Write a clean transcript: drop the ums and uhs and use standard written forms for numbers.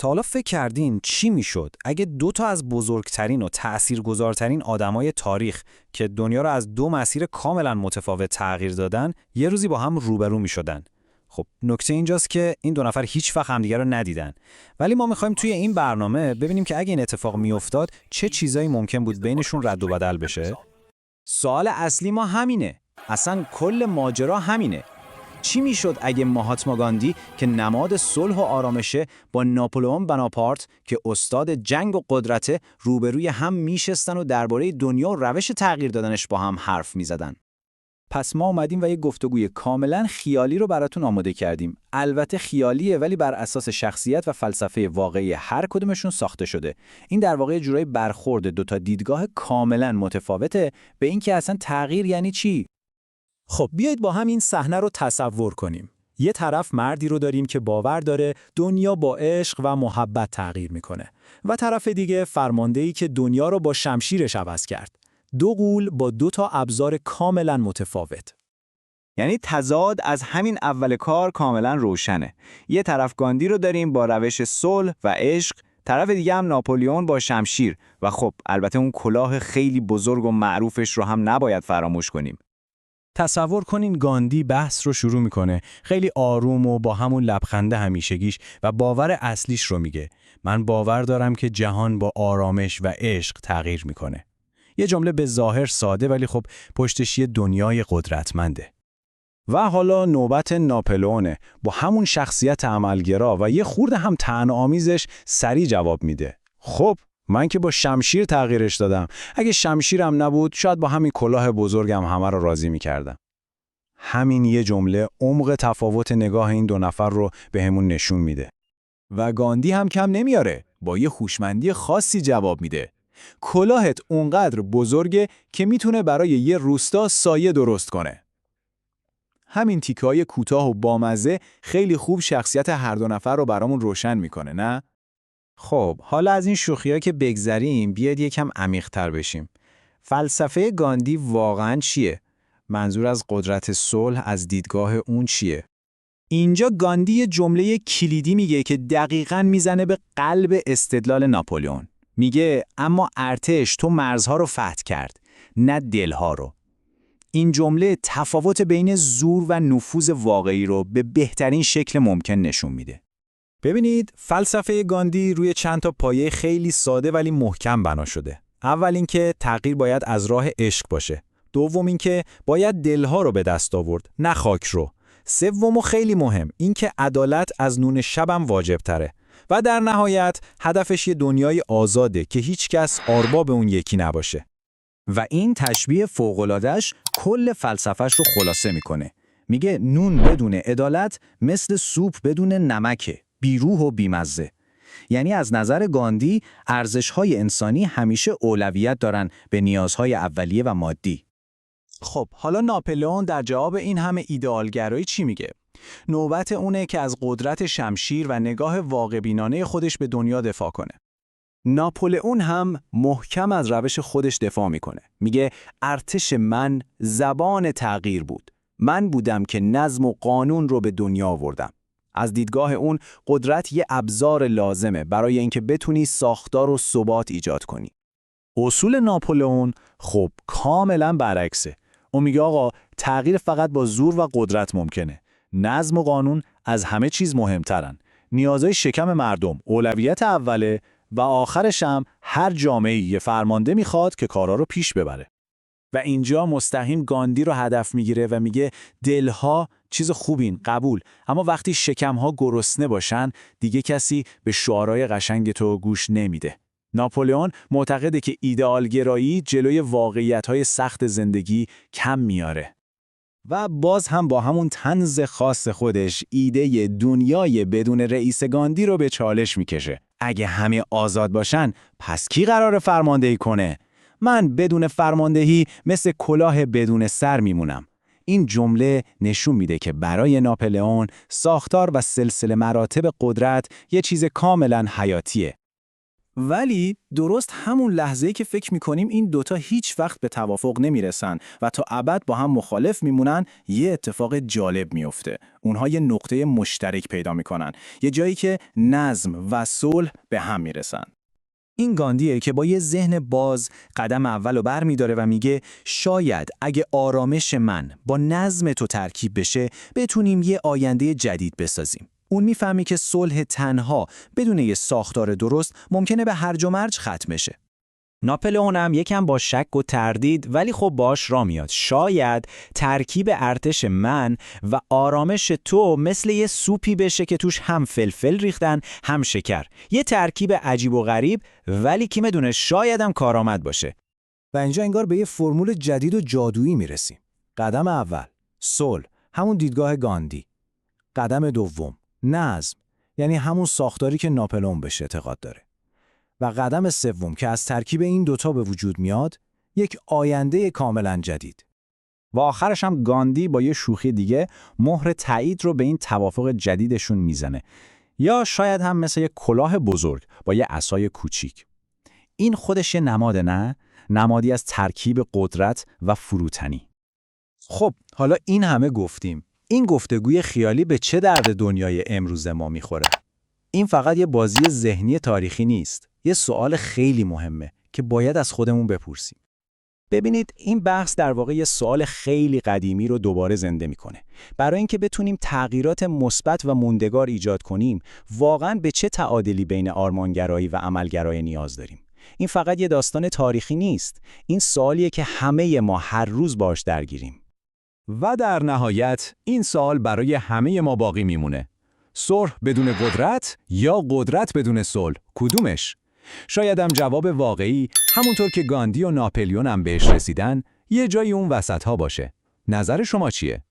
تا حالا فکر کردین چی میشد اگه دو تا از بزرگترین و تأثیرگذارترین آدمای تاریخ که دنیا رو از دو مسیر کاملا متفاوت تغییر دادن یه روزی با هم روبرو میشدن؟ خب نکته اینجاست که این دو نفر هیچ وقت همدیگه رو ندیدن، ولی ما میخوایم توی این برنامه ببینیم که اگه این اتفاق میافتاد چه چیزایی ممکن بود بینشون رد و بدل بشه. سوال اصلی ما همینه. اصلا کل ماجرا همینه. چی میشد اگه ماهاتما گاندی که نماد صلح و آرامشه با ناپلئون بناپارت که استاد جنگ و قدرته روبروی هم میشستن و درباره دنیا و روش تغییر دادنش با هم حرف میزدن؟ پس ما اومدیم و یه گفتگوی کاملا خیالی رو براتون آماده کردیم. البته خیالیه، ولی بر اساس شخصیت و فلسفه واقعی هر کدومشون ساخته شده. این در واقع جورای برخورد دو تا دیدگاه کاملا متفاوته به این که اصلا تغییر یعنی چی. خب بیایید با هم این صحنه رو تصور کنیم. یه طرف مردی رو داریم که باور داره دنیا با عشق و محبت تغییر میکنه و طرف دیگه فرماندهی که دنیا رو با شمشیرش عوض کرد. دو غول با دو تا ابزار کاملا متفاوت. یعنی تضاد از همین اول کار کاملا روشنه. یه طرف گاندی رو داریم با روش صلح و عشق، طرف دیگه هم ناپلئون با شمشیر و خب البته اون کلاه خیلی بزرگ و معروفش رو هم نباید فراموش کنیم. تصور کنین گاندی بحث رو شروع میکنه، خیلی آروم و با همون لبخند همیشگیش و باور اصلیش رو میگه. من باور دارم که جهان با آرامش و عشق تغییر میکنه. یه جمله به ظاهر ساده ولی خب پشتش یه دنیای قدرتمنده. و حالا نوبت ناپلئونه با همون شخصیت عملگرا و یه خورده هم طعنه‌آمیزش سریع جواب میده. خب من که با شمشیر تغییرش دادم. اگه شمشیرم نبود شاید با همین کلاه بزرگم همه رو راضی میکردم. همین یه جمله عمق تفاوت نگاه این دو نفر رو بهمون نشون میده. و گاندی هم کم نمیاره، با یه هوشمندی خاصی جواب میده. کلاهت اونقدر بزرگه که میتونه برای یه روستا سایه درست کنه. همین تیکه‌های کوتاه و بامزه خیلی خوب شخصیت هر دو نفر رو برامون روشن میکنه، نه؟ خب حالا از این شوخی‌ها که بگذریم بیاید یکم عمیق‌تر بشیم. فلسفه گاندی واقعاً چیه؟ منظور از قدرت صلح از دیدگاه اون چیه؟ اینجا گاندی یه جمله کلیدی میگه که دقیقاً میزنه به قلب استدلال ناپلئون. میگه اما ارتش تو مرزها رو فتح کرد، نه دلها رو. این جمله تفاوت بین زور و نفوذ واقعی رو به بهترین شکل ممکن نشون میده. ببینید فلسفه گاندی روی چند تا پایه خیلی ساده ولی محکم بنا شده. اول اینکه تغییر باید از راه عشق باشه. دوم اینکه باید دلها رو به دست آورد، نه خاک رو. سوم و خیلی مهم اینکه عدالت از نون شبم واجب تره. و در نهایت هدفش یه دنیای آزاده که هیچ کس آرباب اون یکی نباشه. و این تشبیه فوق‌العاده‌اش کل فلسفه‌اش رو خلاصه میکنه. میگه نون بدون عدالت مثل سوپ بدون نمکه، بیروح و بیمزه. یعنی از نظر گاندی ارزش‌های انسانی همیشه اولویت دارن به نیازهای اولیه و مادی. خب حالا ناپلئون در جواب این همه ایدئالگرایی چی میگه؟ نوبت اونه که از قدرت شمشیر و نگاه واقع‌بینانه خودش به دنیا دفاع کنه. ناپلئون هم محکم از روش خودش دفاع میکنه. میگه ارتش من زبان تغییر بود. من بودم که نظم و قانون رو به دنیا آوردم. از دیدگاه اون قدرت یه ابزار لازمه برای اینکه بتونی ساختار و ثبات ایجاد کنی. اصول ناپلئون خب کاملا برعکسه. اون میگه آقا تغییر فقط با زور و قدرت ممکنه. نظم و قانون از همه چیز مهمترن. نیازهای شکم مردم اولویت اوله و آخرش هم هر جامعه‌ای یه فرمانده میخواد که کارا رو پیش ببره. و اینجا مستقیم گاندی رو هدف میگیره و میگه دلها چیز خوبین، قبول، اما وقتی شکمها گرسنه باشن دیگه کسی به شعارهای قشنگ تو گوش نمیده. ناپلئون معتقده که ایدئالگرایی جلوی واقعیت‌های سخت زندگی کم میاره. و باز هم با همون طنز خاص خودش ایده دنیای بدون رئیس گاندی رو به چالش میکشه. اگه همه آزاد باشن پس کی قراره فرماندهی کنه؟ من بدون فرماندهی مثل کلاه بدون سر میمونم. این جمله نشون میده که برای ناپلئون ساختار و سلسله مراتب قدرت یه چیز کاملا حیاتیه. ولی درست همون لحظه‌ای که فکر می‌کنیم این دوتا هیچ وقت به توافق نمیرسن و تا ابد با هم مخالف میمونن، یه اتفاق جالب میفته. اونها یه نقطه مشترک پیدا میکنن، یه جایی که نظم و صلح به هم میرسن. این گاندیه که با یه ذهن باز قدم اولو برمی‌داره و میگه شاید اگه آرامش من با نظم تو ترکیب بشه بتونیم یه آینده جدید بسازیم. اون میفهمی که صلح تنها بدون یه ساختار درست ممکنه به هرج و مرج ختم بشه. ناپلئون هم یکم با شک و تردید ولی خب باش را میاد. شاید ترکیب ارتش من و آرامش تو مثل یه سوپی بشه که توش هم فلفل ریختن هم شکر. یه ترکیب عجیب و غریب، ولی کی میدونه شاید هم کارآمد باشه. و اینجا انگار به یه فرمول جدید و جادویی میرسیم. قدم اول، صلح، همون دیدگاه گاندی. قدم دوم، نظم، یعنی همون ساختاری که ناپلئون بهش اعتقاد داره. و قدم سوم که از ترکیب این دوتا به وجود میاد، یک آینده کاملا جدید. و آخرش هم گاندی با یه شوخی دیگه مهر تایید رو به این توافق جدیدشون میزنه. یا شاید هم مثل یه کلاه بزرگ با یه عصای کوچیک. این خودش یه نماده، نه؟ نمادی از ترکیب قدرت و فروتنی. خب حالا این همه گفتیم. این گفتگوی خیالی به چه درد دنیای امروز ما میخوره؟ این فقط یه بازی ذهنی تاریخی نیست. یه سوال خیلی مهمه که باید از خودمون بپرسیم. ببینید، این بحث در واقع یه سوال خیلی قدیمی رو دوباره زنده میکنه. برای اینکه بتونیم تغییرات مثبت و موندگار ایجاد کنیم، واقعاً به چه تعادلی بین آرمانگرایی و عملگرایی نیاز داریم؟ این فقط یه داستان تاریخی نیست. این سوالیه که همه ما هر روز باش درگیریم. و در نهایت این سوال برای همه ما باقی میمونه. صلح بدون قدرت یا قدرت بدون صلح، کدومش؟ شاید هم جواب واقعی همونطور که گاندی و ناپلئون هم بهش رسیدن یه جایی اون وسط ها باشه. نظر شما چیه؟